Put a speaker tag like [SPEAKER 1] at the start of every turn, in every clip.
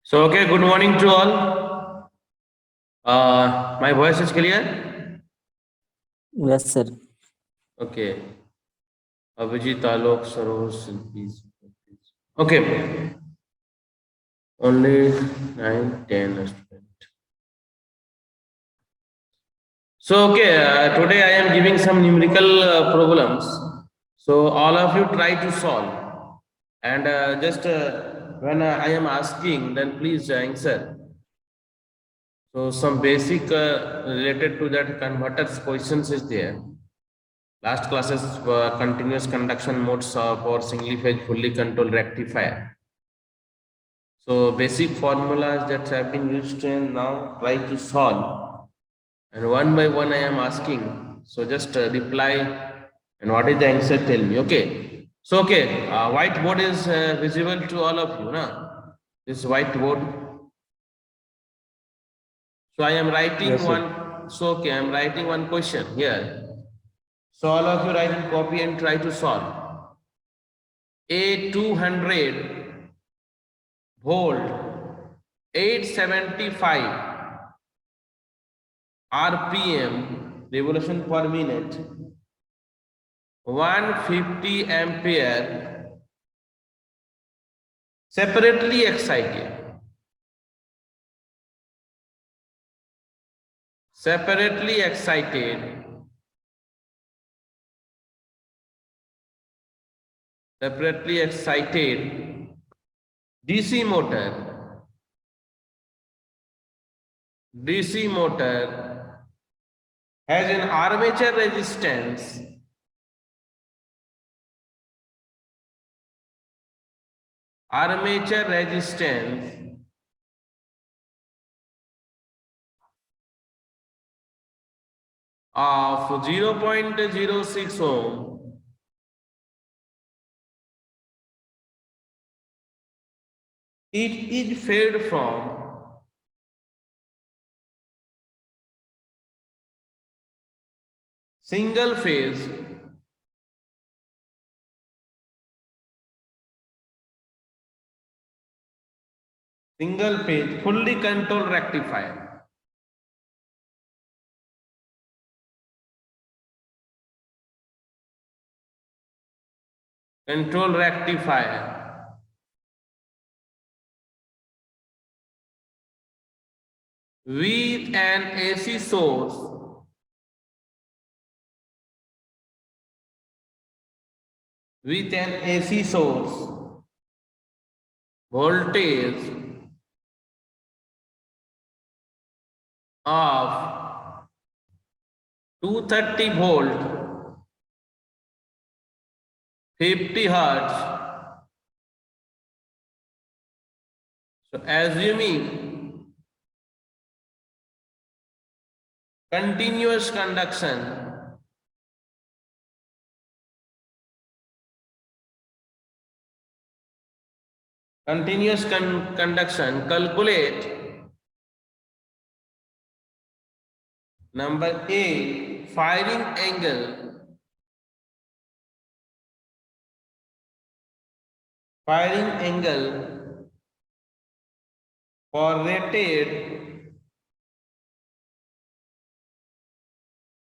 [SPEAKER 1] So, okay, good morning to all. My voice is clear?
[SPEAKER 2] Yes, sir.
[SPEAKER 1] Okay. Abhijit, Alok, Sarosh, please. Okay. Only 9, 10 students. So, okay, today I am giving some numerical problems. So, all of you try to solve. And just when I am asking, then please answer. So, some basic related to that converters questions is there. Last classes were continuous conduction modes for single phase fully controlled rectifier. So basic formulas that have been used and now try to solve. And one by one I am asking. So just reply and what is the answer tell me. Okay. So okay, whiteboard is visible to all of you. Na? This whiteboard. So I am writing
[SPEAKER 2] Yes, sir.
[SPEAKER 1] one. So okay, I am writing one question here. So all of you write and copy and try to solve. A 200 volt 875 rpm revolution per minute 150 ampere separately excited separately excited separately excited dc motor has an armature resistance of 0.06 ohm. It is fed from single phase fully controlled rectifier. Control rectifier with an AC source voltage of 230 volt 50 hertz. So assuming continuous conduction calculate number A firing angle for rated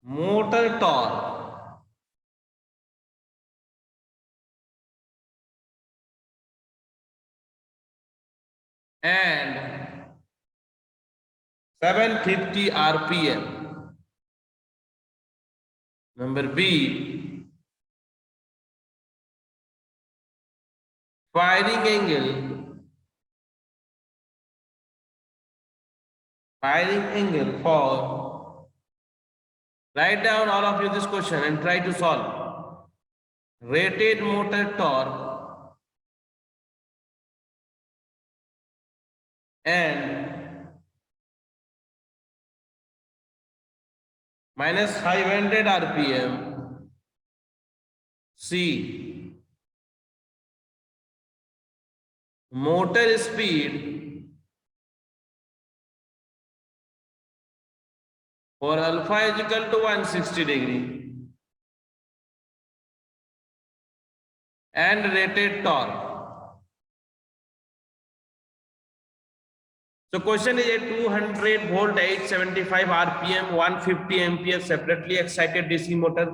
[SPEAKER 1] motor torque and 750 rpm. Number B firing angle for, write down all of you this question and try to solve. Rated motor torque and minus 500 rpm. C motor speed for alpha is equal to 160 degree and rated torque. So question is a 200 volt 875 rpm 150 ampere separately excited DC motor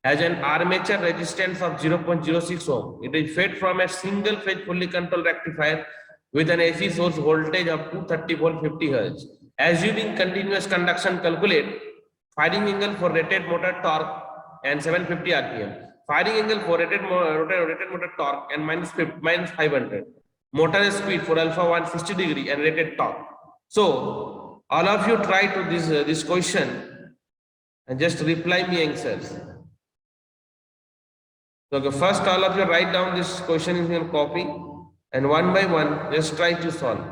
[SPEAKER 1] has an armature resistance of 0.06 ohm. It is fed from a single phase fully controlled rectifier with an AC source voltage of 230 volt 50 Hz. Assuming continuous conduction, calculate firing angle for rated motor torque and 750 rpm. Firing angle for rated motor torque and minus 500. Motor speed for alpha 160 degree and rated torque. So all of you try to this question and just reply me answers. So okay, first all of you write down this question in your copy and one by one just try to solve.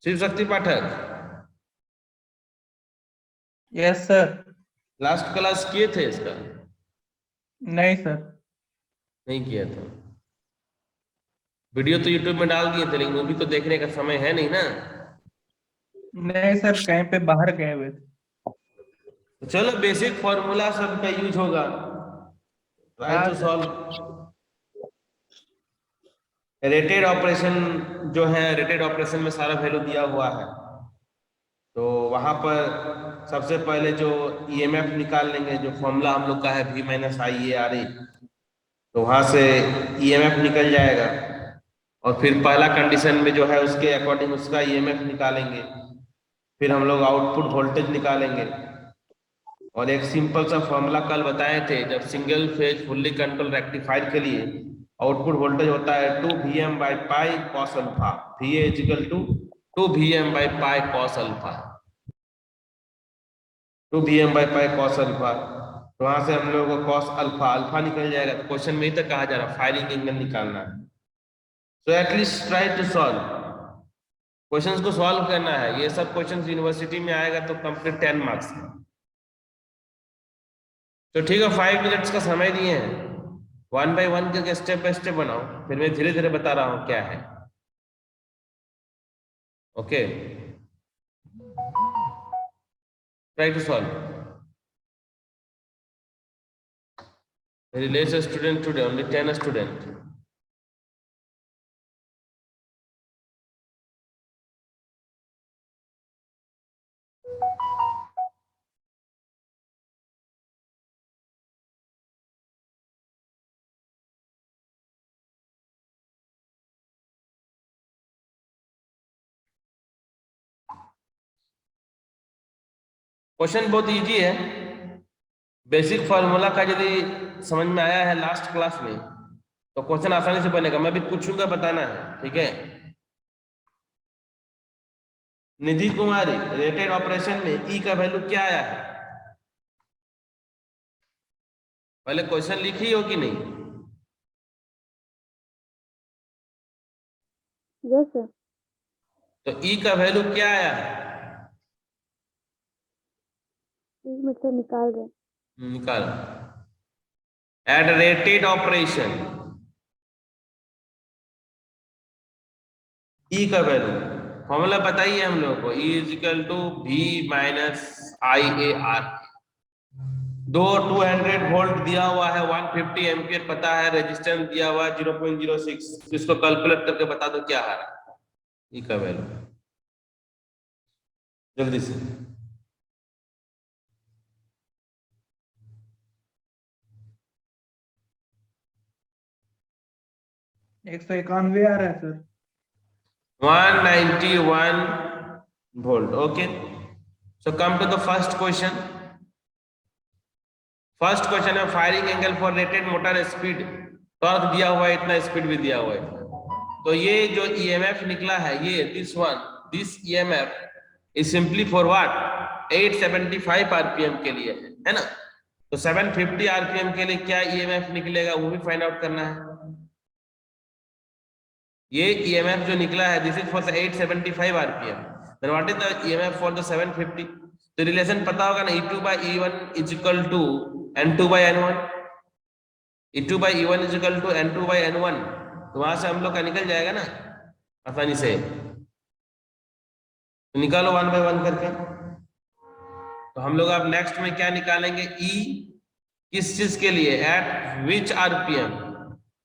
[SPEAKER 1] Shiv Shakti Pathak,
[SPEAKER 3] yes sir.
[SPEAKER 1] Last class किए थे इसका?
[SPEAKER 3] नहीं sir.
[SPEAKER 1] नहीं किया था। Video तो YouTube में डाल दिए थे लेकिन मूवी तो देखने का समय है नहीं ना।
[SPEAKER 3] नहीं सर, कहीं पे बाहर गए हुए थे।
[SPEAKER 1] चलो बेसिक फॉर्मूला सबका यूज होगा। Try to solve. Rated operation जो है, रेटेड ऑपरेशन में सारा वैल्यू दिया हुआ है, तो वहां पर सबसे पहले जो ईएमएफ निकाल लेंगे, जो फॉर्मूला हम लोग का है V minus I A R A, तो वहां से ईएमएफ निकल जाएगा और फिर पहला कंडीशन में जो है उसके अकॉर्डिंग उसका ईएमएफ निकालेंगे, फिर हम लोग आउटपुट वोल्टेज निकालेंगे। और एक सिंपल सा फॉर्मूला कल बताए थे, जब single phase fully control rectifier के लिए आउटपुट वोल्टेज होता है 2Vm by pi cos alpha, VA is equal to 2Vm by pi cos alpha, 2Vm by pi cos alpha. तो वहां से हम लोगों को cos अल्फा निकल जाएगा। तो क्वेश्चन में ही तक कहा जा रहा है फायरिंग एंगल निकालना है। So at least try to solve, questions को सॉल्व करना है। ये सब क्वेश्चंस यूनिवर्सिटी में आएगा तो कंप्लीट 10 मार्क्स का। तो ठीक है, 5 मिनट्स का समय दिए हैं, 1 by 1 करके स्टेप बाय स्टेप बनाओ, फिर मैं धीरे धीरे बता रहा हूं क्या है। Okay, try to solve. Very less student today, only 10 student. Question बहुत इजी है। बेसिक फॉर्मूला का यदि समझ में आया है लास्ट क्लास में तो क्वेश्चन आसानी से बनेगा। मैं भी पूछूंगा, बताना है, ठीक है। निधि कुमारी, रेटेड ऑपरेशन में ई का वैल्यू क्या आया है? पहले क्वेश्चन लिखी हो कि नहीं?
[SPEAKER 4] Yes sir.
[SPEAKER 1] तो ई का वैल्यू क्या आया है?
[SPEAKER 4] एक मिनट से निकाल रहे।
[SPEAKER 1] निकाल। एट रेटेड ऑपरेशन ई का वैल्यू फॉर्मूला बताइए हम लोगों को। E is equal to V minus I A R. 200 volt दिया हुआ है, 150 एम्पियर पता है, रेजिस्टेंस दिया हुआ है 0.06। इसको कैलकुलेट करके बता दो क्या आ रहा है ई का वैल्यू, जल्दी से।
[SPEAKER 3] आ रहा है sir.
[SPEAKER 1] 191 volt. Okay, so come to the first question. First question है firing angle for rated motor speed. Torque दिया हुआ है इतना, स्पीड भी दिया हुआ है। तो ये जो ईएमएफ निकला है, ये this EMF is simply for what? 875 RPM के लिए है ना। तो 750 आरपीएम के लिए क्या ईएमएफ निकलेगा वो भी फाइंड आउट करना है। ये ईएमएफ जो निकला है this is for 875 RPM, then what is the EMF for the 750? तो रिलेशन पता होगा ना, E2 by E1 is equal to N2 by N1, E2 by E1 is equal to N2 by N1। तो वहां से हम लोग का निकल जाएगा ना आसानी से। तो निकालो 1 by 1 करके। तो हम लोग अब नेक्स्ट में क्या निकालेंगे? E किस चीज के लिए? एट विच आरपीएम?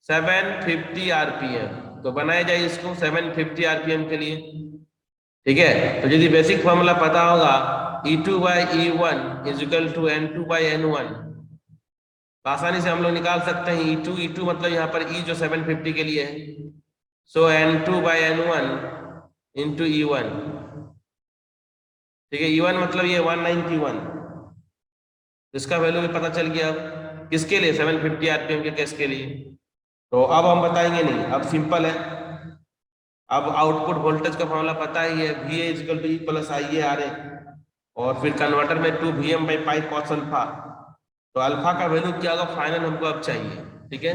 [SPEAKER 1] 750 आरपीएम। तो बनाया जाए इसको 750 आरपीएम के लिए। ठीक है, तो यदि बेसिक फॉर्मूला पता होगा E2 by E1 is equal to N2 by N1, तो आसानी से हम लोग निकाल सकते हैं E2 मतलब यहाँ पर E जो 750 के लिए है, सो N2 by N1 into E1। ठीक है, E1 मतलब ये 191, इसका वैल्यू भी पता चल गया। अब किसके लिए? 750 आरपीएम के केस के लिए। तो अब हम बताएंगे नहीं, अब सिंपल है। अब आउटपुट वोल्टेज का फॉर्मूला पता ही है, VA equal to E plus IA और फिर कन्वर्टर में 2 VM by pi cos alpha. तो अल्फा का वैल्यू क्या होगा फाइनल हमको अब चाहिए। ठीक है,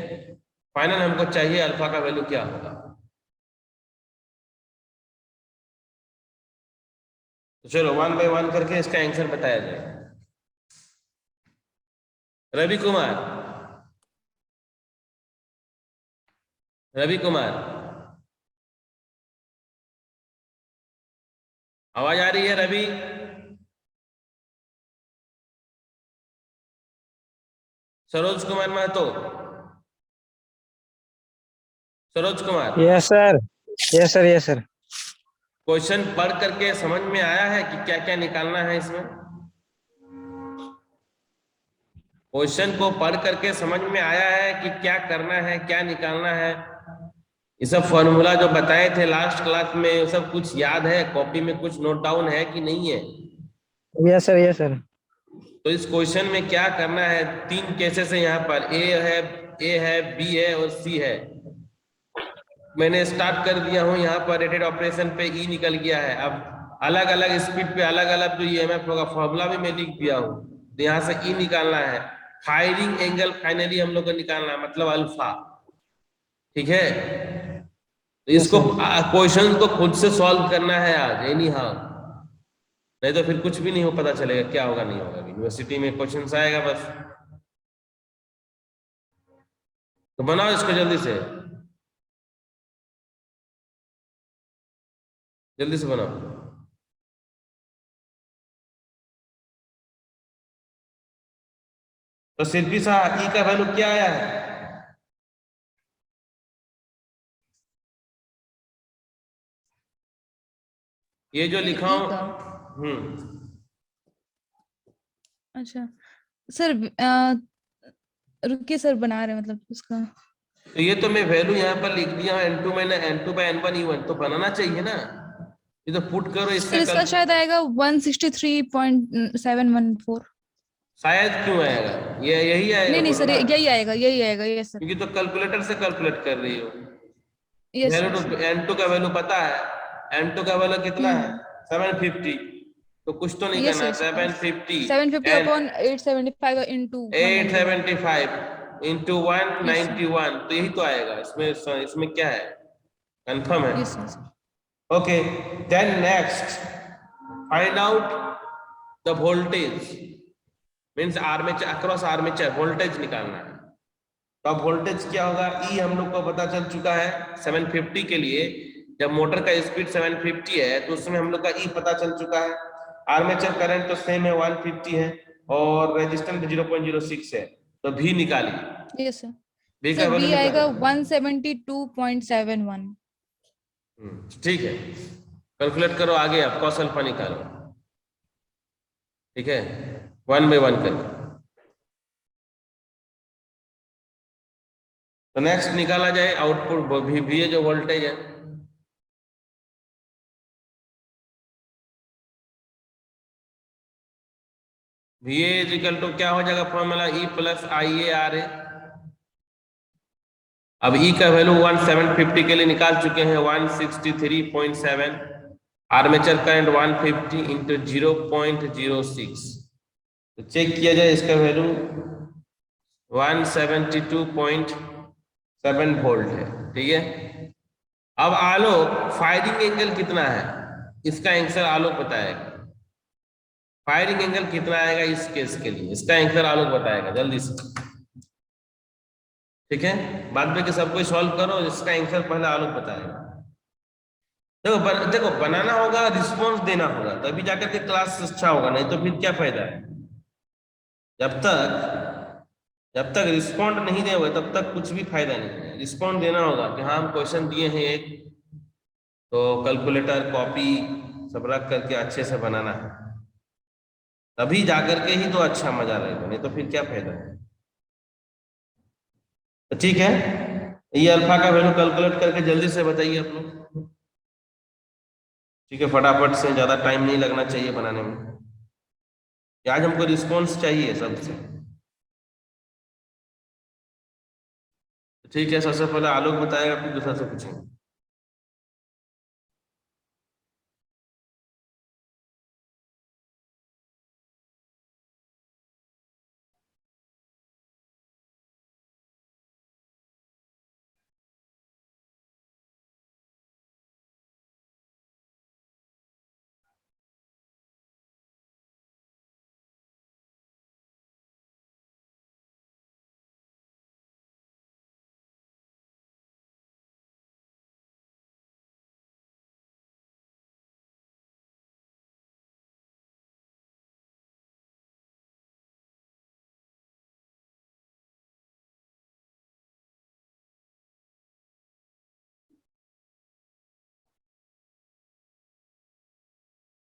[SPEAKER 1] फाइनल हमको चाहिए अल्फा का वैल्यू क्या होगा। तो चलो 1 by 1 करके इसका आंसर बताया जाए। रवि कुमार, आवाज आ रही है Ravi? Saroj Kumar Mahto, Saroj Kumar,
[SPEAKER 2] yes sir, yes sir, yes sir.
[SPEAKER 1] Question पढ़ करके समझ में आया है कि क्या क्या निकालना है इसमें? क्वेश्चन को पढ़ करके समझ में आया है कि क्या करना है, क्या निकालना है? ये सब फॉर्मूला जो बताए थे लास्ट क्लास में, सब कुछ याद है? कॉपी में कुछ नोट डाउन है कि नहीं है?
[SPEAKER 2] Yes sir, yes sir.
[SPEAKER 1] तो इस क्वेश्चन में क्या करना है? 3 केसेस है यहाँ पर, ए है, बी है और सी है। मैंने स्टार्ट कर दिया हूँ यहाँ पर, रेटेड ऑपरेशन पे ई निकल गया है। अब अलग अलग स्पीड पे अलग अलग जो ईएमएफ होगा फॉर्मूला भी मैं लिख दिया हूँ। तो यहाँ से ई निकालना है। फायरिंग एंगल फाइनली हम लोग को निकालना है, मतलब अल्फा। ठीक है, तो इसको क्वेश्चन को खुद से सॉल्व करना है आज एनी हाउ, नहीं तो फिर कुछ भी नहीं हो पता चलेगा क्या होगा नहीं होगा। यूनिवर्सिटी में क्वेश्चन आएगा बस। तो बनाओ इसको जल्दी से, जल्दी से बनाओ। तो शिल्पी साहब ई का वैल्यू क्या आया है? ये जो लिखा
[SPEAKER 5] ई
[SPEAKER 1] हूं,
[SPEAKER 5] का? अच्छा सर, रुकिए सर, बना रहे हैं मतलब उसका।
[SPEAKER 1] तो ये तो मैं वैल्यू यहाँ पर लिख दिया हूँ N2 मैंने N2 by N1 E1, तो बनाना चाहिए ना। ये तो पुट करो
[SPEAKER 5] सर इसका शायद आएगा 163.714।
[SPEAKER 1] शायद क्यों आएगा? ये यही आएगा?
[SPEAKER 5] नहीं नहीं
[SPEAKER 1] बोलो
[SPEAKER 5] सर,
[SPEAKER 1] ना।
[SPEAKER 5] यही आएगा, यही आएगा, यस सर,
[SPEAKER 1] क्योंकि तो कैलकुलेटर से कैलकुलेट कर रही हो।
[SPEAKER 5] Yes
[SPEAKER 1] value
[SPEAKER 5] sir.
[SPEAKER 1] तो N2 का वैल्यू पता है, N2 का वैल्यू कितना है? 750। तो कुछ तो नहीं
[SPEAKER 5] यस
[SPEAKER 1] करना,
[SPEAKER 5] सर,
[SPEAKER 1] 750
[SPEAKER 5] 750 अपॉन 875 इंटू
[SPEAKER 1] 875 इंटू 191, तो यही तो आएगा। इसमें क्या है? कंफर्म है?
[SPEAKER 5] Yes sir.
[SPEAKER 1] Okay, then next find out the voltage, means armature, across armature voltage निकालना है। तो अब वोल्टेज क्या होगा? ई हम लोग को पता चल चुका है 750 के लिए। जब मोटर का स्पीड 750 है तो उसमें हम लोग का ई पता चल चुका है। आर्मेचर करंट तो सेम है 150 है और रेजिस्टेंस 0.06 है, तो भी निकालिए।
[SPEAKER 5] Yes sir.
[SPEAKER 1] भी का
[SPEAKER 5] सर
[SPEAKER 1] वैल्यू
[SPEAKER 5] बी आएगा
[SPEAKER 1] निकालिए।
[SPEAKER 5] 172.71।
[SPEAKER 1] ठीक है, कैलकुलेट करो आगे, आप कॉस अल्फा निकालो। ठीक है, 1 by 1 करो। तो नेक्स्ट निकाला जाए आउटपुट भी जो वोल्टेज है। VA इज इक्वल टू क्या हो जाएगा formula? E plus IA RA। अब E का वैल्यू 750 के लिए निकाल चुके हैं, 163.7। आर्मेचर करंट 150 इंटू 0.06, तो चेक किया जाए इसका वैल्यू 172.7 वोल्ट है। ठीक है, अब आलोक फायरिंग एंगल कितना है इसका आंसर आलोक बताएगा। फायरिंग एंगल कितना आएगा इस केस के लिए, इसका आंसर आलोक बताएगा जल्दी से। ठीक है, बाद में कि सब कोई सॉल्व करो, इसका आंसर पहले आलोक बताएगा। देखो बनाना होगा, रिस्पॉन्स देना होगा, तभी जाकर के क्लास अच्छा होगा, नहीं तो फिर क्या फायदा है। जब तक जब तक रिस्पॉन्ड नहीं दोगे तब तक कुछ भी फायदा नहीं है। रिस्पॉन्ड देना होगा कि हाँ हम क्वेश्चन दिए हैं एक, तो कैलकुलेटर कॉपी सब रख करके अच्छे से बनाना है, तभी जाकर के ही तो अच्छा मजा रहेगा, नहीं तो फिर क्या फायदा है। तो ठीक है, ये अल्फा का वैल्यू कैलकुलेट करके जल्दी से बताइए आप लोग। ठीक है, फटाफट से, ज्यादा टाइम नहीं लगना चाहिए बनाने में। आज हमको रिस्पॉन्स चाहिए सबसे। ठीक है, सबसे पहले आलोक बताएगा, फिर दूसरा से पूछेंगे।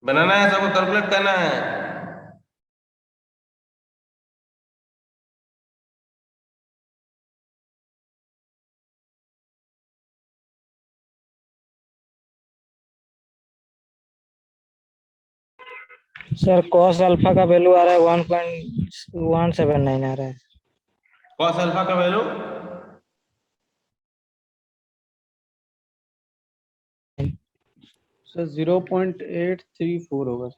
[SPEAKER 1] बनाना है, सबको कैलकुलेट करना है।
[SPEAKER 2] सर cos अल्फा का वैल्यू आ रहा है 1.179 आ रहा है।
[SPEAKER 1] कॉस अल्फा का वैल्यू
[SPEAKER 3] सर 0.834 होगा।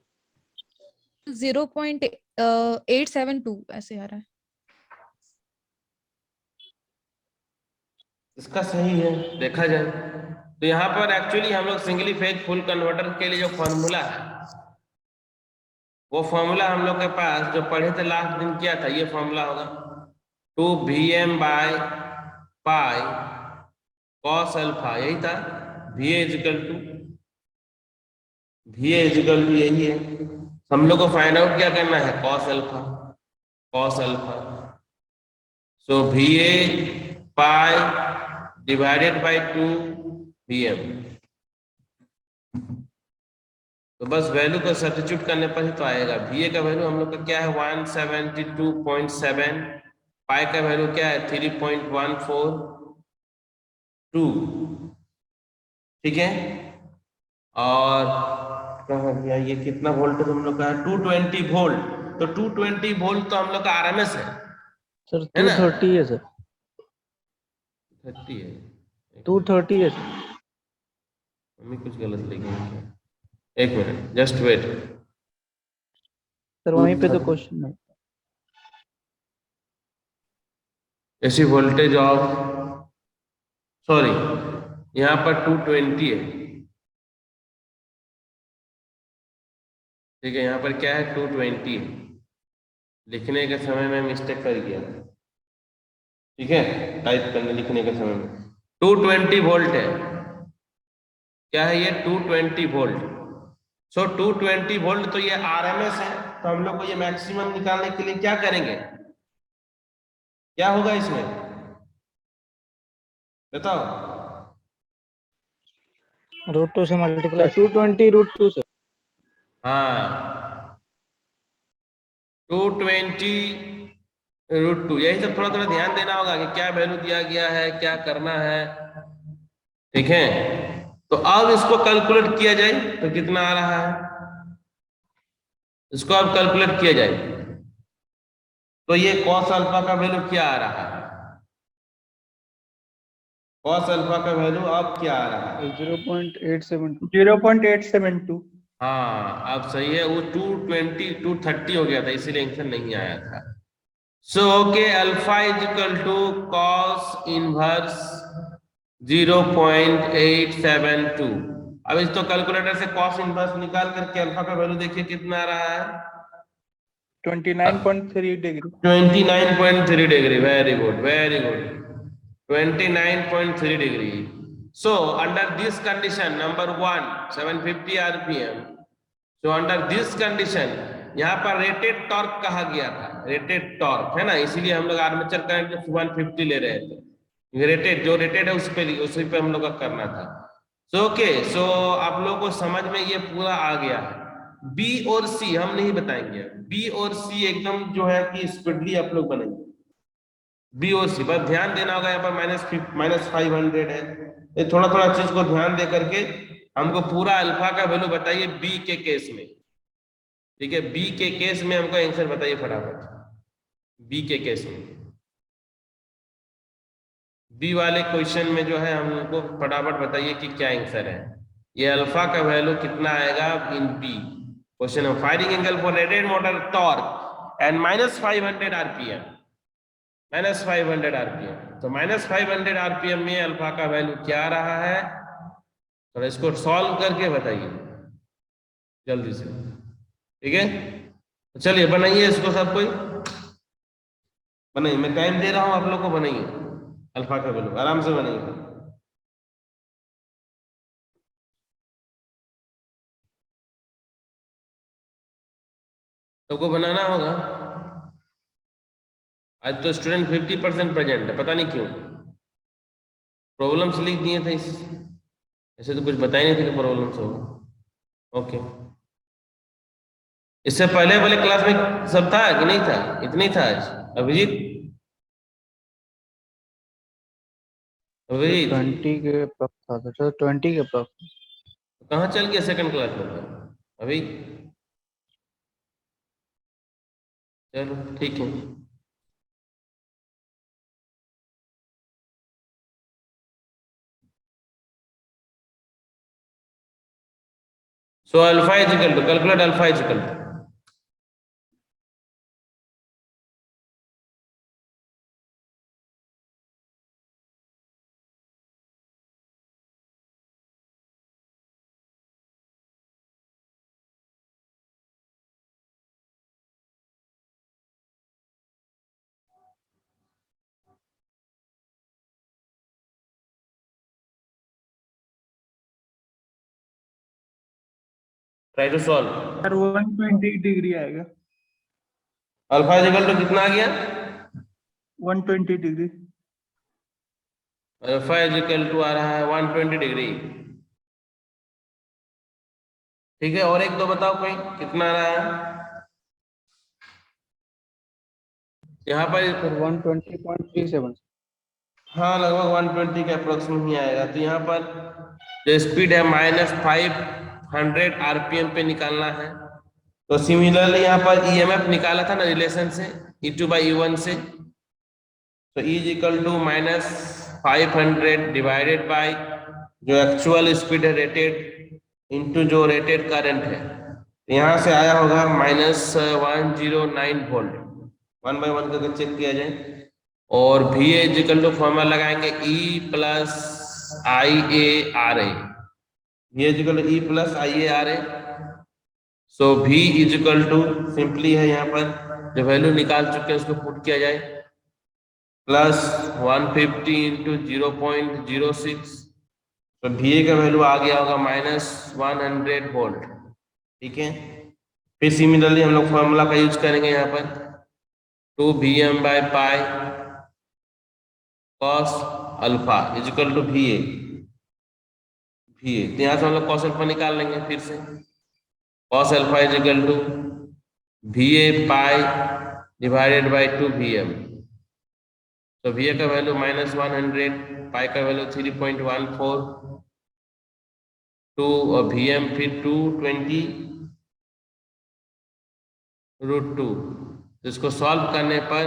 [SPEAKER 5] 0.872 ऐसे आ रहा है।
[SPEAKER 1] इसका सही है, देखा जाए तो यहाँ पर एक्चुअली हम लोग सिंगली फेज फुल कन्वर्टर के लिए जो फॉर्मूला है, वो फॉर्मूला हम लोग के पास जो पढ़े थे लास्ट दिन क्या था, ये फॉर्मूला होगा 2Vm/पाई कॉस अल्फा, यही था। Va इजिकल टू यही है। हम लोग को फाइंड आउट क्या करना है, cos alpha. So Va pi divided by 2Vm। तो बस वैल्यू को सब्स्टिट्यूट करने पर ही तो आएगा। Va का वैल्यू हम लोग का क्या है 172.7, पाई का वैल्यू क्या है 3.142। ठीक है, और कहाँ गया ये, कितना वोल्टेज हम लोग का है 220 वोल्ट। तो 220 वोल्ट तो हम लोग का आरएमएस है
[SPEAKER 3] सर
[SPEAKER 1] है ना?
[SPEAKER 3] 230 है सर,
[SPEAKER 1] 30 है,
[SPEAKER 3] 230 है सर।
[SPEAKER 1] मम्मी कुछ गलत लिखी है क्या? एक मिनट, जस्ट वेट।
[SPEAKER 3] सर वहीं पे तो क्वेश्चन है।
[SPEAKER 1] ऐसी वोल्टेज ऑफ, सॉरी, यहाँ पर 220 है। ठीक है, यहाँ पर क्या है 220 है, लिखने के समय में मिस्टेक कर गया। ठीक है, टाइप करने लिखने के समय में 220 वोल्ट है। क्या है ये 220 वोल्ट। सो 220 वोल्ट तो ये आरएमएस है, तो हम लोग को ये मैक्सिमम निकालने के लिए क्या करेंगे, क्या होगा इसमें बताओ?
[SPEAKER 2] √2 से मल्टीप्लाई।
[SPEAKER 3] 220 √2 सर।
[SPEAKER 1] हाँ, 220 √2, यही सब थोड़ा थोड़ा ध्यान देना होगा कि क्या वैल्यू दिया गया है, क्या करना है। ठीक है, तो अब इसको कैलकुलेट किया जाए तो कितना आ रहा है, इसको अब कैलकुलेट किया जाए तो ये कॉस अल्फा का वैल्यू क्या आ रहा है, कॉस अल्फा का वैल्यू अब क्या आ रहा है
[SPEAKER 3] 0.872।
[SPEAKER 1] हाँ अब सही है, वो 220 230 हो गया था, इसीलिए आंसर नहीं आया था। So okay, alpha is equal to cos inverse 0.872। अब इस तो कैलकुलेटर से कॉस इनवर्स निकाल करके अल्फा का वैल्यू देखिए कितना आ रहा है
[SPEAKER 3] 29.3 degree.
[SPEAKER 1] 29.3 degree, very good very good, 29.3 degree. So under this condition, number one, 750 RPM. So under this condition, यहाँ पर रेटेड टॉर्क कहा गया था, रेटेड टॉर्क है ना, इसीलिए हम लोग आर्मेचर करंट 150 ले रहे थे। रेटेड जो रेटेड है उसी पे हम लोग का करना था। सो ओके, सो आप लोगों को समझ में ये पूरा आ गया है। बी और सी हम नहीं बताएंगे, बी और सी एकदम जो है कि स्पीडली आप लोग बनाएंगे। बी और सी पर ध्यान देना होगा, यहाँ पर -500 है, ये थोड़ा थोड़ा चीज को ध्यान दे करके हमको पूरा अल्फा का वैल्यू बताइए बी के केस में। ठीक है, बी के केस में हमको आंसर बताइए फटाफट। बी के केस में, बी वाले क्वेश्चन में जो है हमको फटाफट बताइए कि क्या आंसर है। ये अल्फा का वैल्यू कितना आएगा इन बी क्वेश्चन में। Firing angle for rated motor torque and -500 RPM, -500 RPM. तो -500 आरपीएम में अल्फा का वैल्यू क्या आ रहा है, तो इसको सॉल्व करके बताइए जल्दी से। ठीक है, तो चलिए बनाइए इसको, सब कोई बनाइए, मैं टाइम दे रहा हूं आप लोग को, बनाइए अल्फा का वैल्यू आराम से बनाइए। सबको बनाना होगा। आज तो स्टूडेंट 50% प्रेजेंट है, पता नहीं क्यों। प्रॉब्लम्स लिख दिए थे ऐसे तो कुछ बताई नहीं थे कि प्रॉब्लम्स होगा। ओके, इससे पहले वाले क्लास में सब था कि नहीं था? इतनी था आज अभिजीत? अभिजीत
[SPEAKER 2] 20 के अप्रॉक्स था सर, 20 के अप्रॉक्स।
[SPEAKER 1] कहाँ चल गया सेकंड क्लास में था अभी? चलो ठीक है। So alpha is equal to, calculate alpha is equal to, try to solve।
[SPEAKER 3] Sir 120 degree आएगा,
[SPEAKER 1] अल्फा इज इक्वल टू कितना आ गया?
[SPEAKER 3] 120 degree.
[SPEAKER 1] Alpha is equal to आ रहा है 120 डिग्री। ठीक है, और एक दो बताओ कोई कितना आ रहा है यहाँ पर?
[SPEAKER 2] सर 120.37।
[SPEAKER 1] हाँ, लगभग 120 के अप्रोक्स में ही आएगा। तो यहाँ पर जो स्पीड है -500 आरपीएम पे निकालना है। तो सिमिलरली यहाँ पर ईएमएफ निकाला था ना रिलेशन से, E2/E1 से। तो E is equal to -500 divided by जो एक्चुअल स्पीड है रेटेड इनटू जो रेटेड करंट है। यहाँ से आया होगा -109 वोल्ट। 1 बाय 1 करके चेक किया जाए। और V is equal to formula लगाएंगे E plus IA/RA, V is equal to E plus IA/RA। So V is equal to simply है, यहाँ पर जो वैल्यू निकाल चुके हैं उसको पुट किया जाए, प्लस 150 इंटू 0.06। तो VA का वैल्यू आ गया होगा -100 वोल्ट। ठीक है, फिर सिमिलरली हम लोग फॉर्मूला का यूज करेंगे यहाँ पर 2Vm/पाई cos alpha is equal to VA। तो यहाँ से हम लोग cos अल्फा निकाल लेंगे फिर से। cos alpha is equal to VA pi divided by 2Vm। तो VA का वैल्यू -100, पाई का वैल्यू 3.14, 2 और Vm फिर 220 √2। तो इसको सॉल्व करने पर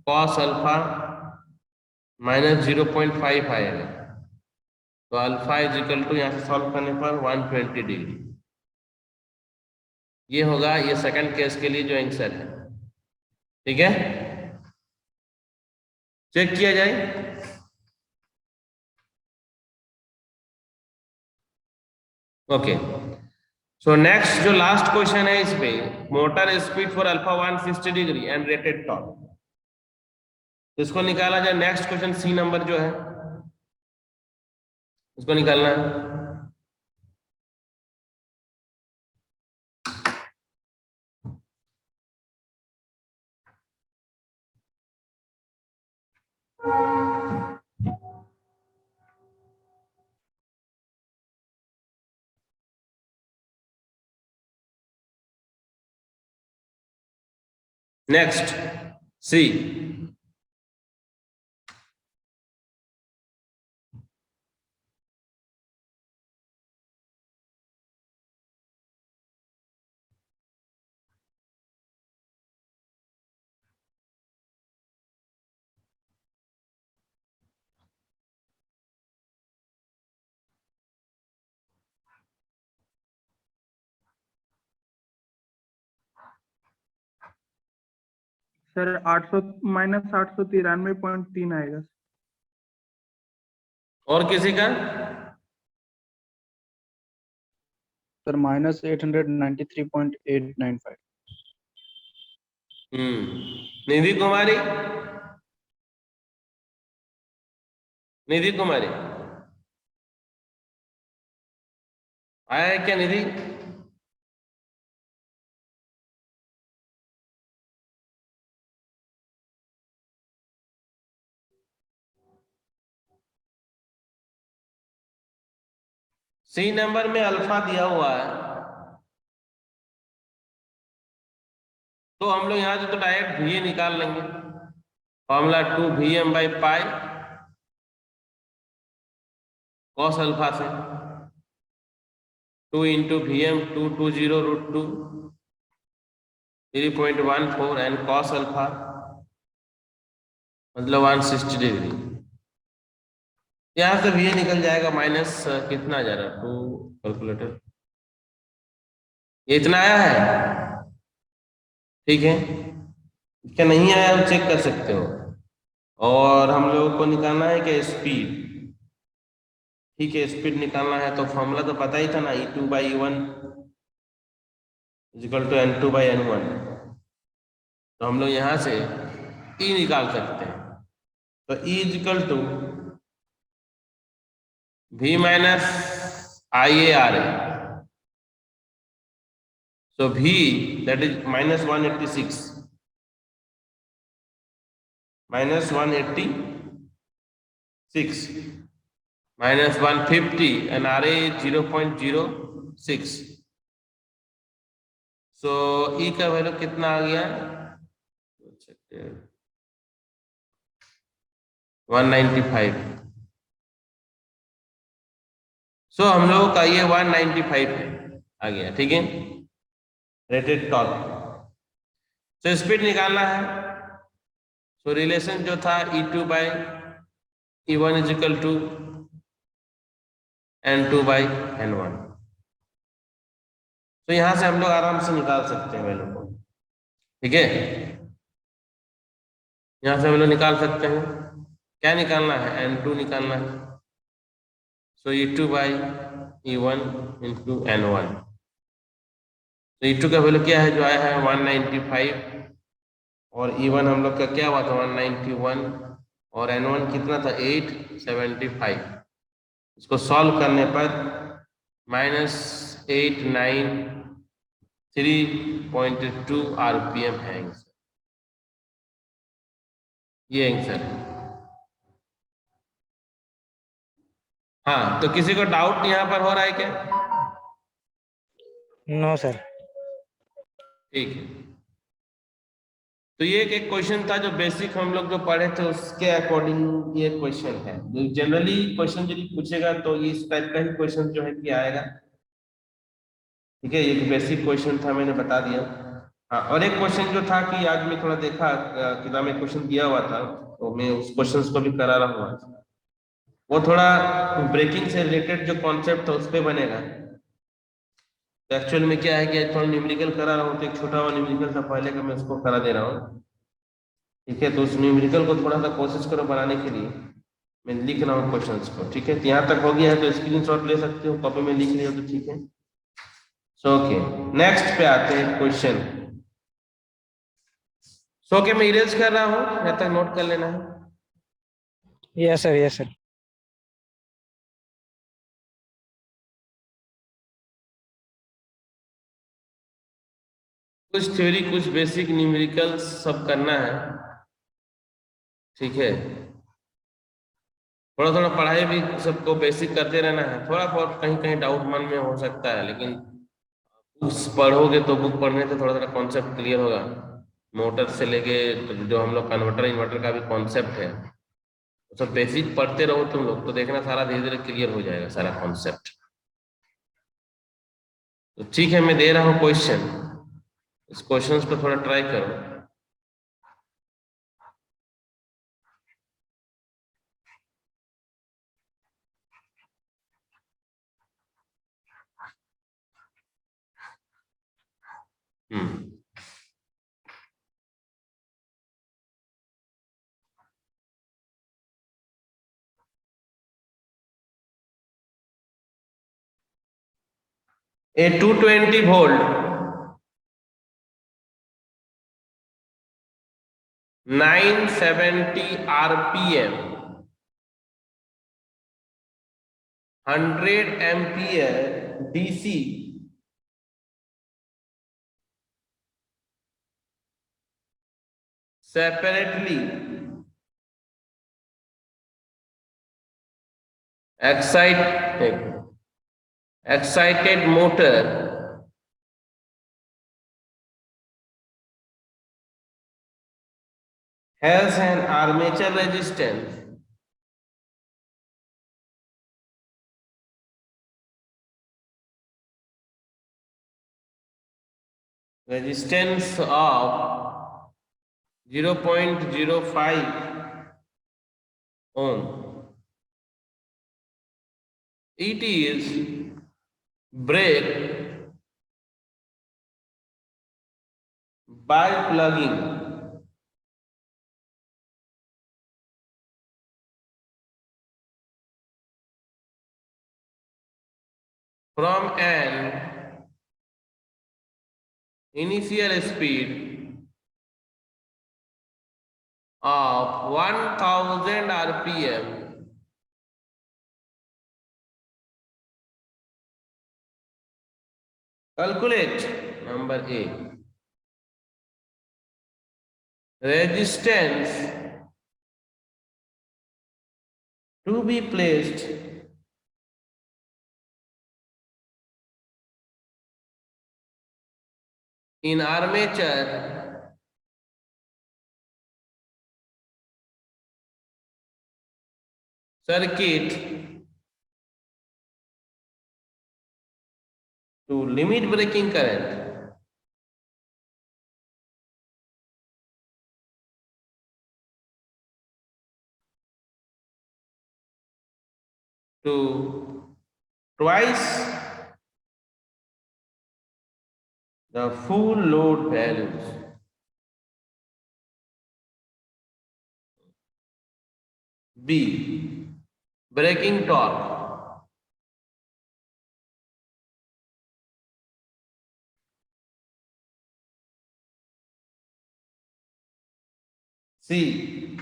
[SPEAKER 1] cos अल्फा -0.5 आएगा। तो अल्फा इज इक्वल टू यहाँ से सॉल्व करने पर 120 डिग्री। ये होगा ये सेकंड केस के लिए जो आंसर है। ठीक है, चेक किया जाए। ओके, सो नेक्स्ट जो लास्ट क्वेश्चन है इस पे, motor speed for alpha 160 degree and rated torque, इसको निकाला जाए। नेक्स्ट क्वेश्चन सी नंबर जो है उसको निकालना है। Next, C.
[SPEAKER 3] सर 800 माइनस 893.3 आएगा।
[SPEAKER 1] और किसी का?
[SPEAKER 2] Sir minus 893.895।
[SPEAKER 1] निधि कुमारी, निधि कुमारी आया है क्या निधि? सी नंबर में अल्फा दिया हुआ है, तो हम लोग यहां से तो डायरेक्ट VA निकाल लेंगे। फॉर्मूला 2 Vm/पाई कॉस अल्फा से 2 into Vm 220√2 3.14 and cos alpha मतलब 160 डिग्री। यहां से VA निकल जाएगा माइनस कितना जा रहा है? 2 कैलकुलेटर, ये इतना आया है, ठीक है। क्या नहीं आया हम चेक कर सकते हो। और हम लोगों को निकालना है कि स्पीड, ठीक है, स्पीड निकालना है तो फॉर्मूला तो पता ही था ना, E2/E1 = N2/N1। तो हम लोग यहां से E निकाल सकते हैं, तो E = V - IA/RA। So V, that is -186, -150 and RA is 0.06। So E का वैल्यू कितना आ गया? 195। सो हम लोगों का ये 195 है, आ गया, ठीक है, रेटेड टॉर्क। तो स्पीड निकालना है, तो रिलेशन जो था E2/E1 = N2/N1। तो यहां से हम लोग आराम से निकाल सकते हैं वैल्यू को, ठीक है। यहां से हम लोग निकाल सकते हैं, क्या निकालना है? N2 निकालना है। सो E2/E1 × N1। तो E2 का वैल्यू क्या है जो आया है? 195, और E1 हम लोग का क्या हुआ था? 191, और N1 कितना था? 875। इसको सॉल्व करने पर -893.2 RPM है आंसर, ये आंसर है। हाँ, तो किसी को डाउट यहाँ पर हो रहा है क्या?
[SPEAKER 6] No sir.
[SPEAKER 1] ठीक है, तो ये एक क्वेश्चन था जो बेसिक हम लोग जो पढ़े थे उसके अकॉर्डिंग ये क्वेश्चन है। जनरली क्वेश्चन यदि पूछेगा तो ये इस टाइप का ही क्वेश्चन जो है कि आएगा, ठीक है। ये बेसिक क्वेश्चन था, मैंने बता दिया। हाँ, और एक क्वेश्चन जो था कि आज मैं थोड़ा देखा किताब में क्वेश्चन दिया हुआ था, तो मैं उस क्वेश्चन को भी करा रहा हूँ आज। वो थोड़ा ब्रेकिंग से रिलेटेड जो कॉन्सेप्ट था उस पर बनेगा। तो एक्चुअल में क्या है कि थोड़ा न्यूमेरिकल करा रहा हूँ, तो एक छोटा हुआ न्यूमेरिकल था पहले का, मैं उसको करा दे रहा हूँ, ठीक है। तो उस न्यूमेरिकल को थोड़ा सा कोशिश करो बनाने के लिए, मैं लिख रहा हूँ क्वेश्चंस को, ठीक है। तो यहाँ तक हो गया है तो स्क्रीनशॉट ले सकते हो, कॉपी में लिख लिया तो ठीक है। सो ओके, नेक्स्ट पे आते हैं क्वेश्चन। सो ओके, मैं इरेज कर रहा हूँ, यहाँ तक नोट कर लेना है।
[SPEAKER 6] Yes sir, yes sir.
[SPEAKER 1] कुछ थ्योरी, कुछ बेसिक न्यूमेरिकल सब करना है, ठीक है। थोड़ा थोड़ा पढ़ाई भी सबको बेसिक करते रहना है, थोड़ा बहुत कहीं कहीं डाउट मन में हो सकता है, लेकिन बुक्स पढ़ोगे तो बुक पढ़ने से थोड़ा थोड़ा कॉन्सेप्ट क्लियर होगा। मोटर से लेके तो जो हम लोग कन्वर्टर इन्वर्टर का भी कॉन्सेप्ट है, तो सब बेसिक पढ़ते रहो तुम लोग, तो देखना सारा धीरे धीरे क्लियर हो जाएगा सारा कॉन्सेप्ट। तो ठीक है, मैं दे रहा हूँ क्वेश्चन, इस क्वेश्चंस पे थोड़ा ट्राई करो। हम्म, a 220 volt 970 rpm 100 ampere DC separately excited motor has an armature resistance of 0.05 ohm. It is break by plugging from an initial speed of 1000 rpm calculate number A. Resistance to be placed in armature circuit to limit braking current to twice the full load values. B. Braking torque. C.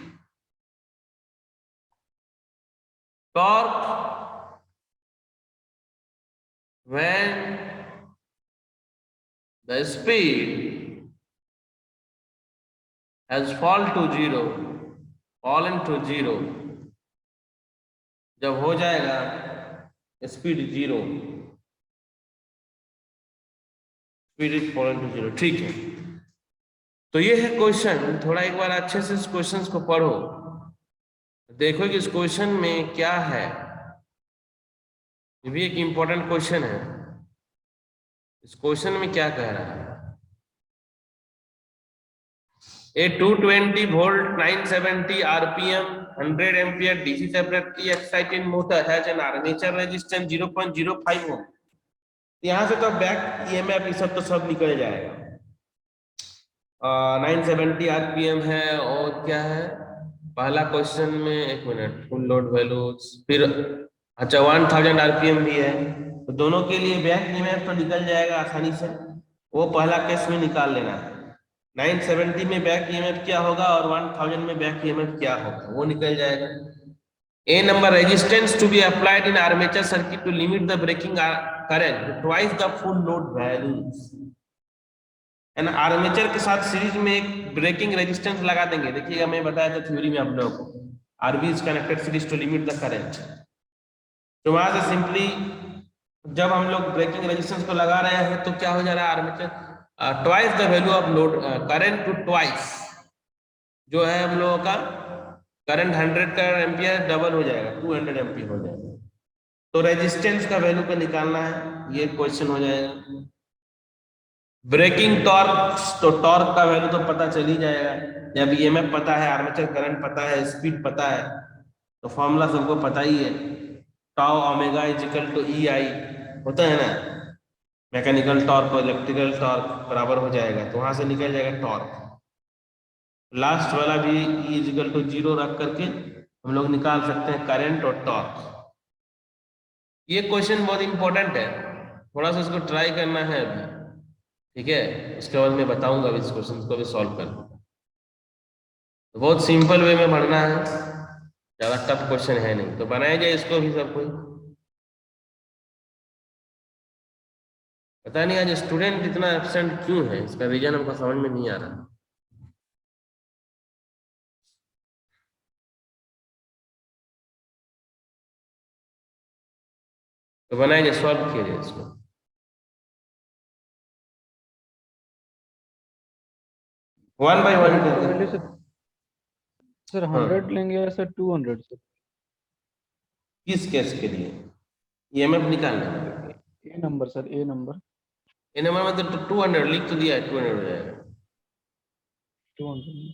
[SPEAKER 1] Torque when the speed has fallen to zero, जब हो जाएगा speed zero, speed is fallen to zero. ठीक है, तो ये है question. थोड़ा एक बार अच्छे से इस क्वेश्चन को पढ़ो, देखो कि इस क्वेश्चन में क्या है। ये भी एक इंपॉर्टेंट क्वेश्चन है। इस क्वेश्चन में क्या कह रहा है? A 220 volt 970 rpm 100 ampere DC separately excited motor has an armature resistance 0.05 ohm। यहाँ से तो बैक EMF ये सब तो सब निकल जाएगा। 970 rpm है, और क्या है पहला क्वेश्चन में, एक मिनट, फुल लोड वैल्यूज, फिर अच्छा 1000 rpm भी है, तो दोनों के लिए बैक EMF तो निकल जाएगा आसानी से, वो पहला केस में निकाल लेना है। 970 में बैक EMF क्या होगा और 1000 में बैक EMF क्या होगा, वो निकल जाएगा। A number resistance to be applied in armature circuit to limit the braking current to twice the full load values। And armature के साथ सीरीज में एक ब्रेकिंग रेजिस्टेंस लगा देंगे। देखिएगा, मैं बताया था थ्योरी में आप लोगों को, RB is connected series to limit the current. तो वहां से सिंपली जब हम लोग ब्रेकिंग रेजिस्टेंस को लगा रहे हैं तो क्या हो जा रहा है, armature twice the value of load current to twice, जो है हम लोगों का करंट 100 का एम्पियर डबल हो जाएगा, 200 एम्पियर हो जाएगा। तो रेजिस्टेंस का वैल्यू को निकालना है, ये क्वेश्चन हो जाएगा। ब्रेकिंग टॉर्क, तो टॉर्क का वैल्यू तो पता चल ही जाएगा, जब ईएमएफ पता है, आर्मेचर करंट पता है, स्पीड पता है, तो फॉर्मूला सबको पता ही है, tau omega is equal to E I होता है ना, मैकेनिकल टॉर्क और इलेक्ट्रिकल टॉर्क बराबर हो जाएगा, तो वहां से निकल जाएगा टॉर्क। लास्ट वाला भी ई इज इक्वल टू 0 रख करके हम लोग निकाल सकते हैं करंट और टॉर्क। ये क्वेश्चन बहुत इंपॉर्टेंट है, थोड़ा सा इसको ट्राई करना है अभी, ठीक है, उसके बाद मैं बताऊंगा इस क्वेश्चन को भी सॉल्व कर। तो बहुत सिंपल वे में पढ़ना है, ज्यादा टफ क्वेश्चन है नहीं, तो बनाया जाए इसको भी सब कोई। पता नहीं आज स्टूडेंट इतना एब्सेंट क्यों है, इसका रीजन हमको समझ में नहीं आ रहा। तो बनाया जाए, सॉल्व किया जाए इसको। वन बाय वन
[SPEAKER 2] पहले सर 100 लेंगे या सर 200 सर?
[SPEAKER 1] किस केस के लिए? ईएमएफ निकालना है।
[SPEAKER 2] A number sir, A number
[SPEAKER 1] A number में तो 200 लिख तो दिया है, 200 हो जाएगा।
[SPEAKER 2] 200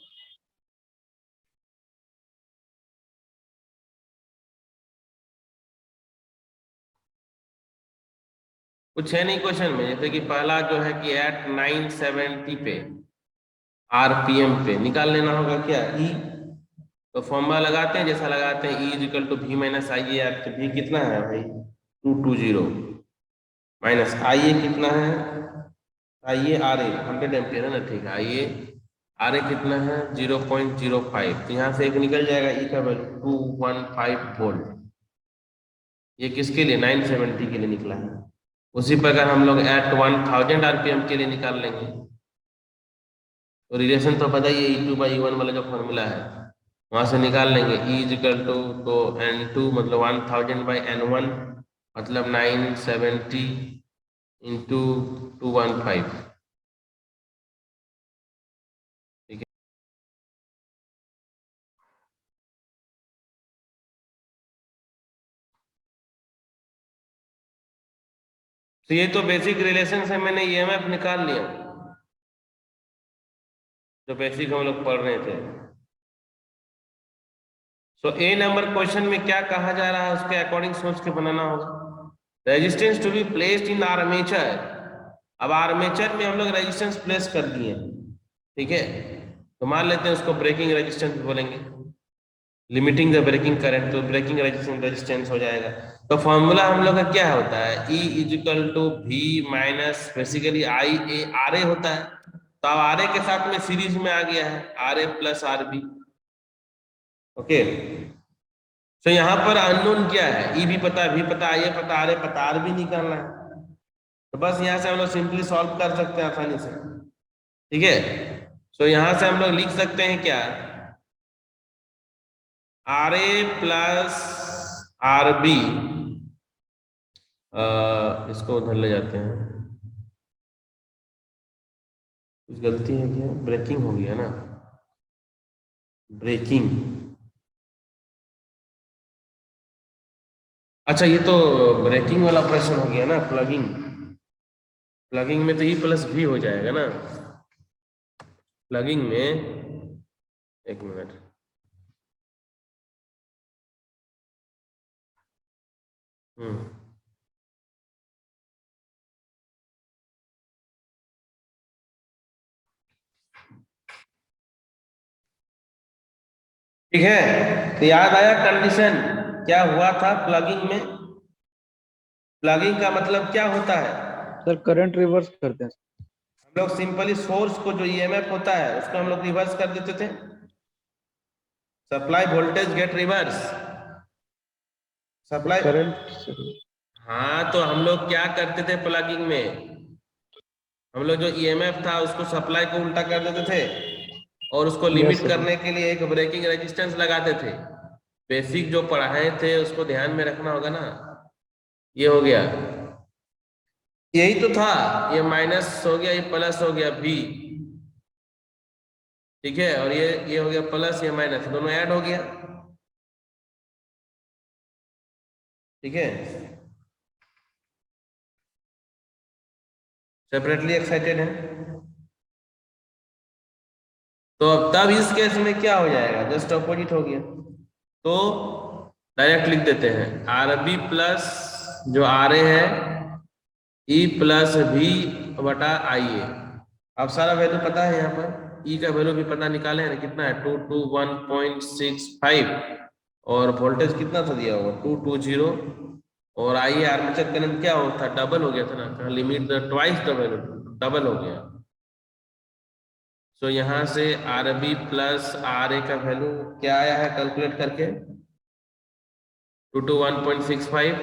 [SPEAKER 1] कुछ है नहीं क्वेश्चन में, जैसे कि पहला जो है कि एट 970 पे आरपीएम पे निकाल लेना होगा क्या, ई, तो फॉर्मूला लगाते हैं जैसा लगाते हैं, E is equal to V minus I A, तो वी कितना है भाई 220 माइनस आई ए कितना है, आई ए आर ए 100 एम्पियर है ना, ठीक है, आई ए आर ए कितना है 0.05, तो यहाँ से एक निकल जाएगा, ई का वैल्यू 215 वोल्ट। ये किसके लिए, 970 के लिए निकला है। उसी प्रकार हम लोग एट 1000 आरपीएम के लिए निकाल लेंगे, तो रिलेशन तो पता ही है, E2 बाई E1 वाला जो फॉर्मूला है वहां से निकाल लेंगे। E इज इक्वल टू, तो N2 मतलब 1000 बाई N1 मतलब 970 इंटू 215, ठीक है। तो ये तो बेसिक रिलेशन से मैंने ईएमएफ निकाल लिया, जो बेसिक हम लोग पढ़ रहे थे। सो ए नंबर क्वेश्चन में क्या कहा जा रहा है उसके अकॉर्डिंग सोच के बनाना होगा। Resistance to be placed in armature, अब आर्मेचर में हम लोग रेजिस्टेंस प्लेस कर दिए, ठीक है, तो मान लेते हैं उसको ब्रेकिंग रेजिस्टेंस बोलेंगे, लिमिटिंग द ब्रेकिंग करंट, तो ब्रेकिंग रेजिस्टेंस हो जाएगा। तो फॉर्मूला हम लोग का क्या होता है, E is equal to V minus basically I A R A होता है, तो अब आर ए के साथ में सीरीज में आ गया है R A plus R B, okay. तो यहाँ पर अननोन क्या है, ई भी पता, वी पता, आई ए पता, आर ए पता, आर बी निकालना है, तो बस यहाँ से हम लोग सिंपली सॉल्व कर सकते हैं आसानी से, ठीक है। तो यहाँ से हम लोग लिख सकते हैं क्या, R A plus R B, इसको उधर ले जाते हैं, कुछ गलती है क्या, ब्रेकिंग हो गया ना, ब्रेकिंग, अच्छा ये तो ब्रेकिंग वाला ऑपरेशन हो गया ना, प्लगिंग, प्लगिंग में तो ई प्लस भी हो जाएगा ना, प्लगिंग में, एक मिनट, ठीक है। तो याद आया कंडीशन क्या हुआ था प्लगिंग में, प्लगिंग का मतलब क्या होता है
[SPEAKER 2] सर, करंट रिवर्स करते हैं।
[SPEAKER 1] हम लोग सिंपली सोर्स को जो ईएमएफ होता है उसको हम लोग रिवर्स कर देते थे, supply voltage get reverse, supply
[SPEAKER 2] current,
[SPEAKER 1] हाँ, तो हम लोग क्या करते थे प्लगिंग में, हम लोग जो ईएमएफ था उसको सप्लाई को उल्टा कर देते थे और उसको लिमिट करने के लिए एक ब्रेकिंग रेजिस्टेंस लगाते थे, बेसिक जो पढ़ाए थे उसको ध्यान में रखना होगा ना। ये हो गया, यही तो था, ये माइनस हो गया, ये प्लस हो गया भी, ठीक है, और ये हो गया प्लस, ये माइनस, दोनों ऐड हो गया, ठीक है। सेपरेटली एक्साइटेड है। तो अब तब इस केस में क्या हो जाएगा, जस्ट अपोजिट हो गया। तो डायरेक्ट लिख देते हैं आर बी प्लस जो आर ए है ई प्लस भी बटा आई ए। अब सारा वैल्यू पता है, यहाँ पर ई का वैल्यू भी पता निकाले हैं ना, कितना है 221.65 और वोल्टेज कितना था दिया हुआ 220 और आई आर्मेचर करंट क्या होता डबल हो गया था ना, लिमिट ट्वाइस डबल हो गया। तो यहाँ से आर बी प्लस आर ए का वैल्यू क्या आया है कैलकुलेट करके 221.65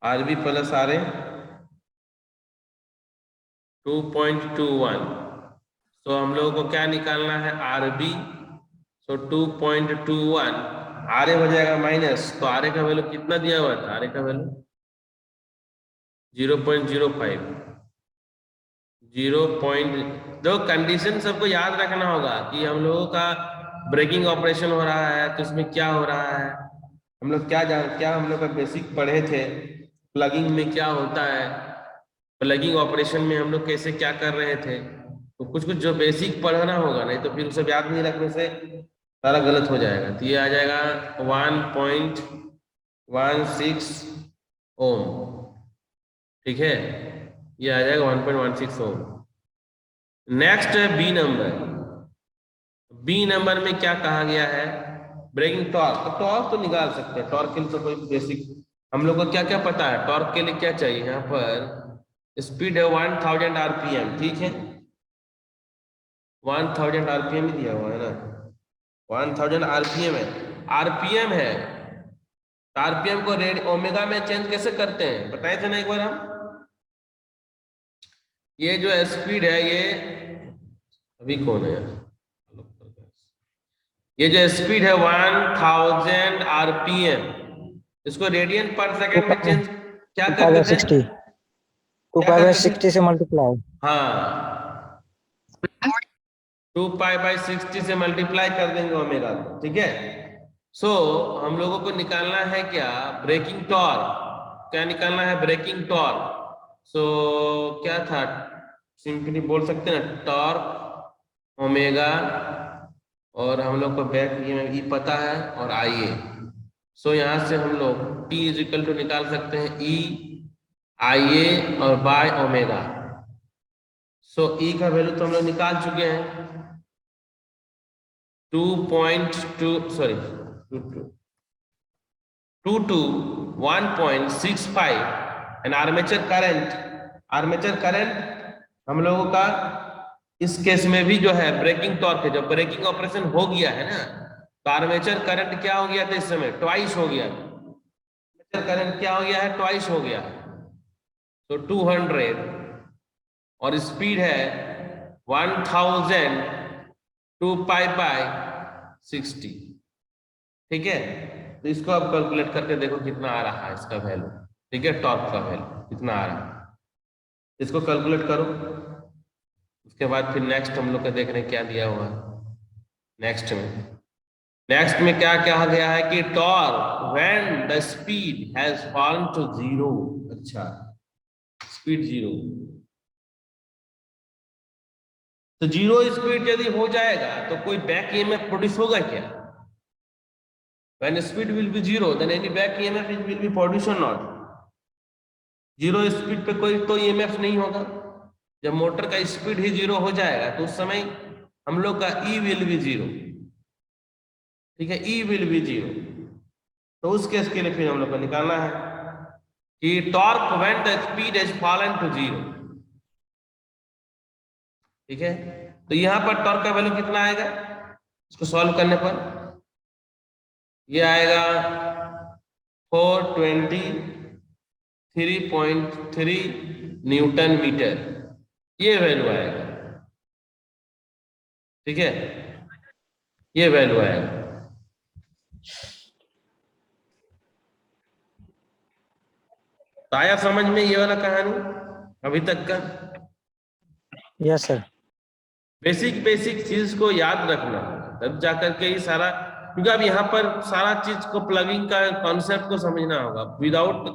[SPEAKER 1] are B plus R A 2.21। तो हम लोगों को क्या निकालना है आर बी, तो 2.21 आर ए हो जाएगा माइनस, तो आर ए का वैल्यू कितना दिया हुआ था, आर ए का वैल्यू 0.05 दो कंडीशन सबको याद रखना होगा कि हम लोगों का ब्रेकिंग ऑपरेशन हो रहा है तो इसमें क्या हो रहा है, हम लोग क्या हम लोग का बेसिक पढ़े थे, प्लगिंग में क्या होता है, प्लगिंग ऑपरेशन में हम लोग कैसे क्या कर रहे थे। तो कुछ कुछ जो बेसिक पढ़ना होगा, नहीं तो फिर उसे याद नहीं रखने से सारा गलत हो जाएगा। तो ये आ जाएगा 1.16 ओम, ठीक है, ये आ जाएगा 1.16 ओम। नेक्स्ट है बी नंबर। बी नंबर में क्या कहा गया है, ब्रेकिंग टॉर्क। तो टॉर्क तो निकाल सकते हैं, टॉर्क के लिए तो कोई बेसिक हम लोग को क्या क्या पता है। टॉर्क के लिए क्या चाहिए, यहाँ पर स्पीड है 1000 आरपीएम, ठीक है, 1000 आरपीएम ही दिया हुआ है ना, 1000 आरपीएम है, आरपीएम है। आरपीएम को रेड ओमेगा में चेंज कैसे करते हैं बताए थे ना एक बार हम। ये जो स्पीड है, ये अभी कौन है, ये जो स्पीड है 1000 आरपीएम, इसको रेडियन पर सेकंड में चेंज क्या करते थे,
[SPEAKER 6] 2π/60 से मल्टीप्लाई।
[SPEAKER 1] हाँ 2π/60 से मल्टीप्लाई कर देंगे ओमेगा को, ठीक है। सो हम लोगों को निकालना है क्या, ब्रेकिंग टॉर्क। क्या निकालना है, ब्रेकिंग टॉर्क। सो क्या था, सिंपली बोल सकते हैं ना, टॉर्क ओमेगा और हम लोग को बैक ई पता है और आई ए। सो यहाँ से हम लोग T इज इक्वल टू निकाल सकते हैं ई आई ए और बाय ओमेगा। सो ई का वैल्यू तो हम लोग निकाल चुके हैं 1.65 एंड आर्मेचर करंट हम लोगों का इस केस में भी जो है ब्रेकिंग टॉर्क है, जब ब्रेकिंग ऑपरेशन हो गया है ना, तो आर्मेचर करंट क्या हो गया था इस समय, ट्वाइस हो गया। आर्मेचर करंट क्या हो गया है, ट्वाइस हो गया। तो 200 और स्पीड है 1000 2π/60, ठीक है। तो इसको आप कैलकुलेट करके देखो कितना आ रहा है इसका वैल्यू, ठीक है, टॉर्क का वैल्यू कितना आ रहा है, इसको कैलकुलेट करो। उसके बाद फिर नेक्स्ट हम लोग का देख रहे हैं क्या दिया हुआ है नेक्स्ट में क्या कहा गया है कि torque when the speed has fallen to 0। अच्छा, स्पीड 0, तो 0 स्पीड यदि हो जाएगा तो कोई बैक ईएमएफ प्रोड्यूस होगा क्या, when speed will be 0 then any back EMF will be produced or not। 0 speed पे कोई तो EMF नहीं होगा। जब मोटर का स्पीड ही 0 हो जाएगा तो उस समय हम लोग का E will be 0, ठीक है, E will be 0। तो उस केस के लिए फिर हम लोग को निकालना है कि torque when the speed has fallen to 0, ठीक है। तो यहां पर टॉर्क का वैल्यू कितना आएगा, इसको सॉल्व करने पर ये आएगा 420 3.3 न्यूटन मीटर, ये वैल्यू आएगा। ठीक है, ये वैल्यू आएगा। तो आया समझ में ये वाला कहानी अभी तक का?
[SPEAKER 6] Yes sir.
[SPEAKER 1] बेसिक बेसिक चीज को याद रखना, तब जाकर के ही सारा, क्योंकि अब यहाँ पर सारा चीज को प्लगिंग का कॉन्सेप्ट को समझना होगा। विदाउट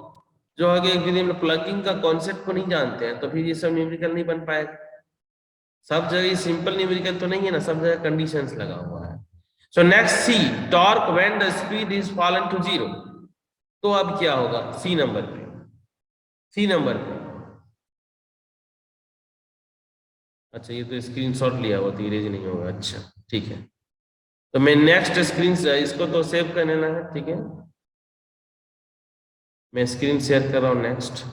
[SPEAKER 1] जो है कि यदि हम प्लगिंग का कॉन्सेप्ट को नहीं जानते हैं तो फिर ये सब न्यूमेरिकल नहीं बन पाएगा। सब जगह सिंपल न्यूमेरिकल तो नहीं है ना, सब जगह कंडीशंस लगा हुआ है। So next C, torque when the speed is fallen to 0। तो अब क्या होगा सी नंबर पे? सी नंबर पे, अच्छा ये तो स्क्रीनशॉट लिया हुआ, इरेज नहीं होगा। अच्छा ठीक है, तो मैं नेक्स्ट स्क्रीन से इसको तो सेव कर लेना है। ठीक है, मैं स्क्रीन शेयर कर रहा हूं। नेक्स्ट,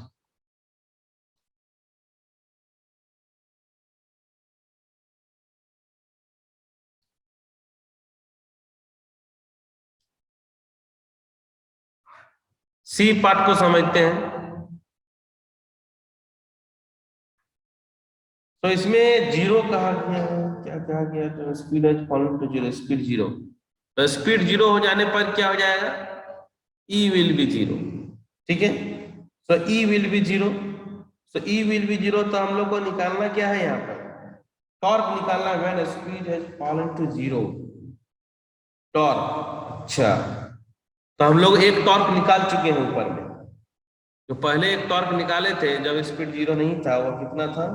[SPEAKER 1] सी पार्ट को समझते हैं। तो इसमें जीरो कहा गया है, क्या कहा गया? तो speed is following to 0, speed 0। तो स्पीड 0 हो जाने पर क्या हो जाएगा? E will be 0। ठीक है, so E will be 0। So E will be 0, तो हम लोग को निकालना क्या है यहाँ पर? टॉर्क निकालना, when speed has fallen to 0, torque. अच्छा, तो हम लोग एक टॉर्क निकाल चुके हैं ऊपर में। जो पहले एक टॉर्क निकाले थे जब स्पीड 0 नहीं था, वो कितना था?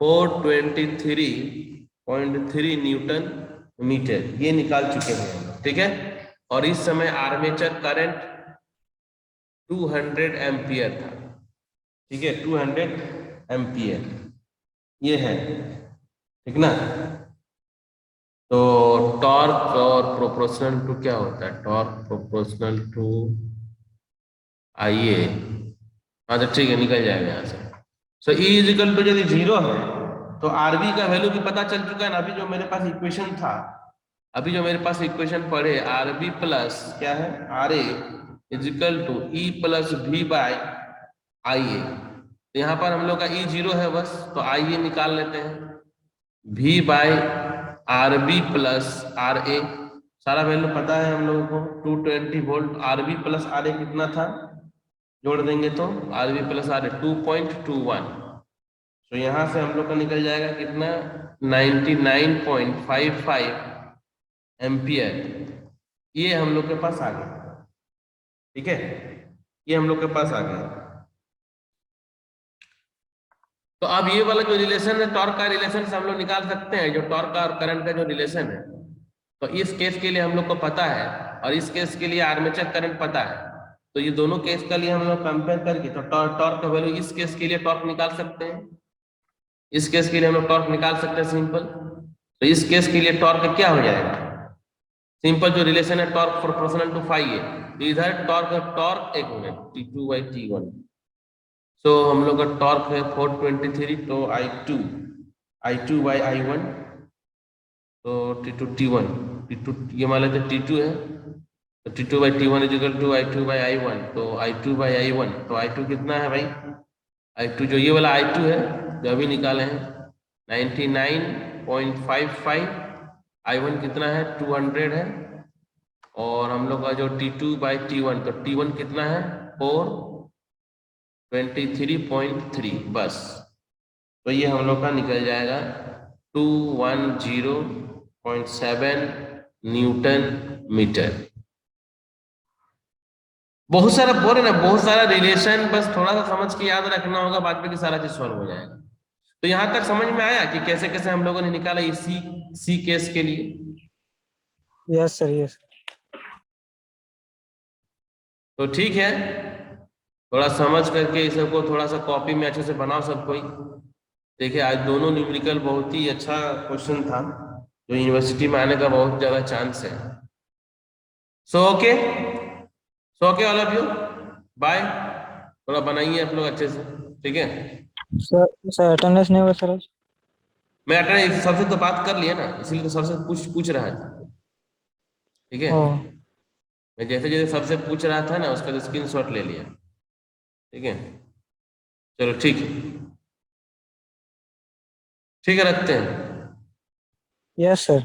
[SPEAKER 1] 423.3 न्यूटन मीटर, ये निकाल चुके हैं हम लोग। ठीक है, और इस समय आर्मेचर करंट 200 एम्पियर था। ठीक है, 200 एम्पियर ये है। ठीक ना? तो टॉर्क और प्रोपोर्शनल टू क्या होता है? टॉर्क प्रोपोर्शनल टू आइए, हाँ तो ठीक है, निकल जाएगा यहाँ से। सो ई इज इक्वल टू, यदि 0 है तो आरबी का वैल्यू भी पता चल चुका है ना। अभी जो मेरे पास इक्वेशन था, अभी जो मेरे पास इक्वेशन पढ़े, आरबी प्लस क्या है? R A is equal to E plus V by I A. तो यहाँ पर हम लोग का ई 0 है बस, तो आई ए निकाल लेते हैं। V by R B plus R A, सारा वैल्यू पता है हम लोगों को। 220 volt. R B plus R A कितना था? जोड़ देंगे तो R B plus R A 2.21। तो यहां से हम लोग का निकल जाएगा कितना? 99.55 एम्पियर। ये हम लोग के पास आ गया। ठीक है, ये हम लोग के पास आ गया। तो अब ये वाला जो रिलेशन है, टॉर्क का रिलेशन से हम लोग निकाल सकते हैं, जो टॉर्क का और करंट का जो रिलेशन है। तो इस केस के लिए हम लोग को पता है, और इस केस के लिए आर्मेचर करंट पता है। तो ये दोनों केस के लिए हम लोग कंपेयर करके तो टॉर्क का वैल्यू, इस केस के लिए टॉर्क निकाल सकते हैं, इस केस के लिए हम लोग टॉर्क निकाल सकते हैं सिंपल। तो इस केस के लिए टॉर्क क्या हो जाएगा? सिंपल जो रिलेशन है, टॉर्क प्रोपोर्शनल टू फाई है। तो इधर टॉर्क एक मिनट T2 by T1। सो हम लोग का टॉर्क है 423, तो I2 by I1, तो T2 T1, T2 ये मान लेते T2 है, तो T2 by T1 is equal to I2 by I1। तो I2 by I1, तो I2 कितना है भाई? I2 जो ये वाला I2 है जो अभी निकाले हैं 99.55, I1 कितना है? 200 है। और हम लोग का जो T2 by T1, तो T1 कितना है? 423.3 बस। तो ये हम लोग का निकल जाएगा 210.7 न्यूटन मीटर। बहुत सारा बोल रहे ना, बहुत सारा रिलेशन, बस थोड़ा सा समझ के याद रखना होगा, बाद में सारा चीज सॉल्व हो जाएगा। तो यहां तक समझ में आया कि कैसे कैसे हम लोगों ने निकाला ये सी केस के लिए?
[SPEAKER 6] Yes sir, yes.
[SPEAKER 1] तो ठीक है, थोड़ा समझ करके इस सबको थोड़ा सा कॉपी में अच्छे से बनाओ सब कोई। देखिए आज दोनों न्यूमेरिकल बहुत ही अच्छा क्वेश्चन था, जो यूनिवर्सिटी में आने का बहुत ज्यादा चांस है। So okay all of you, bye. थोड़ा बनाइए आप लोग अच्छे से, ठीक है?
[SPEAKER 6] सर अटेंडेंस नहीं हुआ सर आज।
[SPEAKER 1] मैं अटेंडेंस सबसे तो बात कर लिया ना, इसलिए तो सबसे पूछ रहा था। ठीक है,
[SPEAKER 6] ओ।
[SPEAKER 1] मैं जैसे जैसे सबसे पूछ रहा था ना, उसका स्क्रीनशॉट ले लिया। ठीक है, चलो ठीक है, ठीक है, रखते हैं।
[SPEAKER 6] Yes sir.